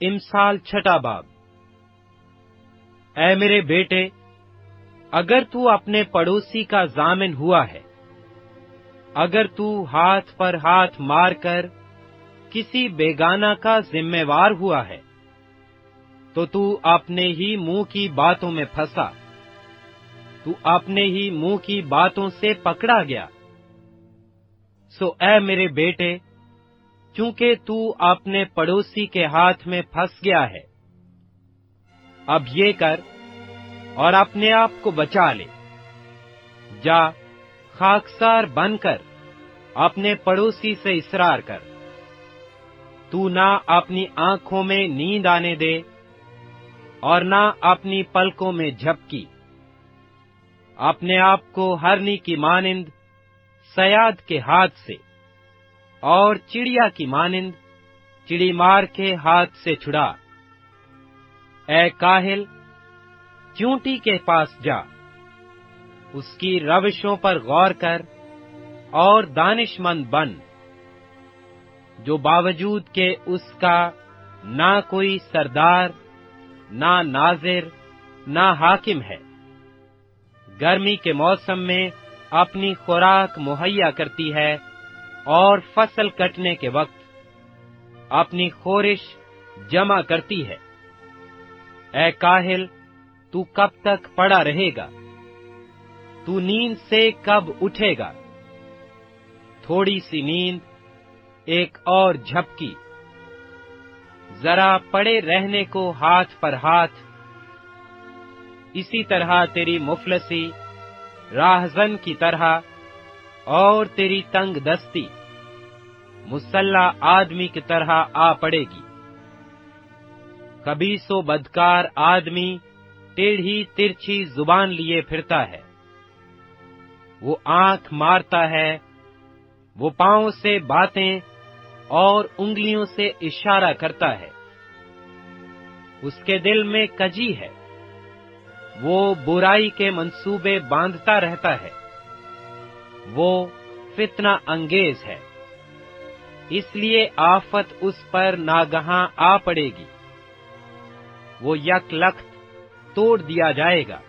इमसाल छठा बाब। ऐ मेरे बेटे, अगर तू अपने पड़ोसी का जामिन हुआ है, अगर तू हाथ पर हाथ मारकर किसी बेगाना का जिम्मेवार हुआ है, तो तू अपने ही मुंह की बातों में फंसा, तू अपने ही मुंह की बातों से पकड़ा गया। सो ऐ मेरे बेटे, क्योंकि तू अपने पड़ोसी के हाथ में फंस गया है, अब ये कर और अपने आप को बचा ले। जा, खाकसार बनकर अपने पड़ोसी से इसरार कर। तू ना अपनी आंखों में नींद आने दे और ना अपनी पलकों में झपकी। अपने आप को हरनी की मानिंद सयाद के हाथ से और चिड़िया की मानिंद चिड़ीमार के हाथ से छुड़ा। ऐ काहिल, चूंटी के पास जा, उसकी रविशों पर गौर कर और दानिशमंद बन, जो बावजूद के उसका ना कोई सरदार, ना नाजिर, ना हाकिम है, गर्मी के मौसम में अपनी खुराक मुहैया करती है और फसल कटने के वक्त अपनी खोरिश जमा करती है। ऐ काहिल, तू कब तक पड़ा रहेगा? तू नींद से कब उठेगा? थोड़ी सी नींद, एक और झपकी, जरा पड़े रहने को हाथ पर हाथ। इसी तरह तेरी मुफलसी राहजन की तरह और तेरी तंग दस्ती मुसल्ला आदमी की तरह आ पड़ेगी। कभी सो बदकार आदमी टेढ़ी तिरछी जुबान लिए फिरता है, वो आंख मारता है, वो पांव से बातें और उंगलियों से इशारा करता है। उसके दिल में कजी है, वो बुराई के मंसूबे बांधता रहता है, वो फितना अंगेज है, इसलिए आफत उस पर नागहां आ पड़ेगी। वो यकलख्त तोड़ दिया जाएगा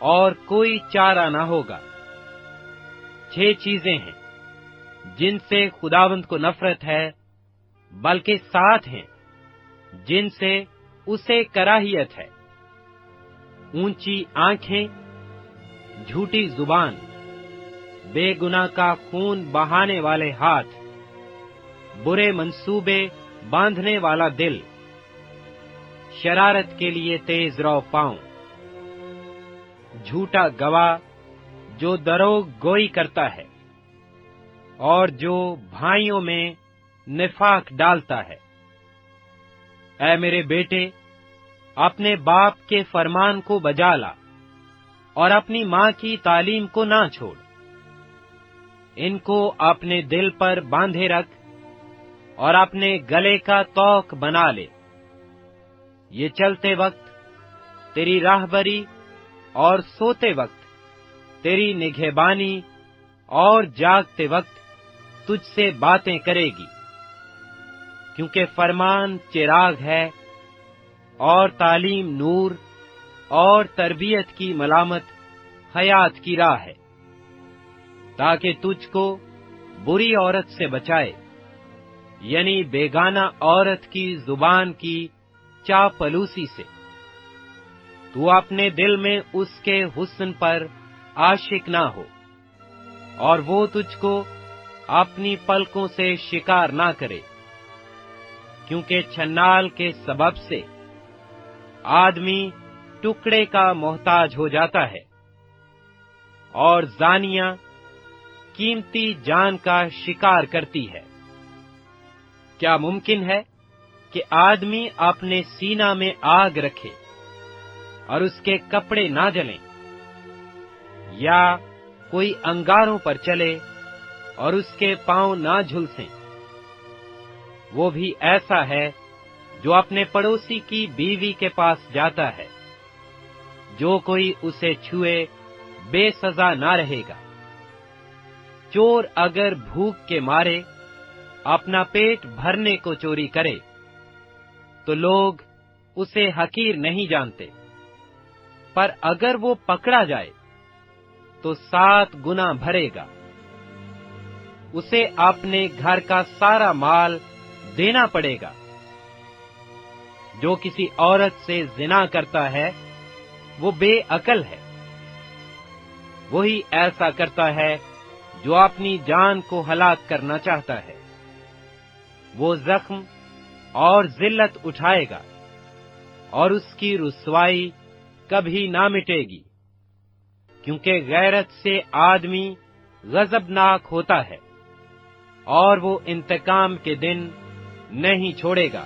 और कोई चारा न होगा। 6 चीजें हैं जिनसे खुदावंद को नफरत है, बल्कि 7 हैं जिनसे उसे कराहियत है: ऊंची आंखें, झूठी जुबान, बेगुनाह का खून बहाने वाले हाथ, बुरे मंसूबे बांधने वाला दिल, शरारत के लिए तेज रौ पांव, झूठा गवाह जो दरोग गोई करता है और जो भाइयों में निफाक डालता है। ऐ मेरे बेटे, अपने बाप के फरमान को बजा ला और अपनी माँ की तालीम को ना छोड़। इनको अपने दिल पर बांधे रख और अपने गले का तौक बना ले। ये चलते वक्त तेरी राहबरी और सोते वक्त तेरी निगहबानी और जागते वक्त तुझसे बातें करेगी। क्योंकि फरमान चिराग है और तालीम नूर और तरबियत की मलामत हयात की राह है, ताकि तुझको बुरी औरत से बचाए, यानी बेगाना औरत की जुबान की चापलूसी से। तू अपने दिल में उसके हुस्न पर आशिक ना हो और वो तुझको अपनी पलकों से शिकार ना करे, क्योंकि छन्नाल के सबब से आदमी टुकड़े का मोहताज हो जाता है और जानिया कीमती जान का शिकार करती है। क्या मुमकिन है कि आदमी अपने सीना में आग रखे और उसके कपड़े ना जलें, या कोई अंगारों पर चले और उसके पांव ना झुलसें? वो भी ऐसा है जो अपने पड़ोसी की बीवी के पास जाता है। जो कोई उसे छुए बेसजा ना रहेगा। चोर अगर भूख के मारे अपना पेट भरने को चोरी करे, تو لوگ اسے حقیر نہیں جانتے، پر اگر وہ پکڑا جائے تو 7 گنا بھرے گا۔ اسے اپنے گھر کا سارا مال دینا پڑے گا۔ جو کسی عورت سے زنا کرتا ہے وہ بے عقل ہے۔ وہی ایسا کرتا ہے جو اپنی جان کو ہلاک کرنا چاہتا ہے۔ وہ زخم اور ذلت اٹھائے گا، اور اس کی رسوائی کبھی نہ مٹے گی، کیونکہ غیرت سے آدمی غضبناک ہوتا ہے، اور وہ انتقام کے دن نہیں چھوڑے گا۔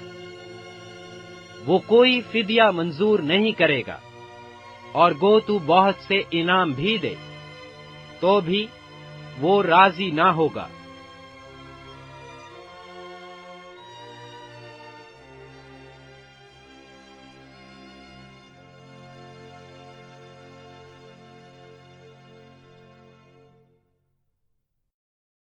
وہ کوئی فدیہ منظور نہیں کرے گا، اور گو تو بہت سے انعام بھی دے تو بھی وہ راضی نہ ہوگا۔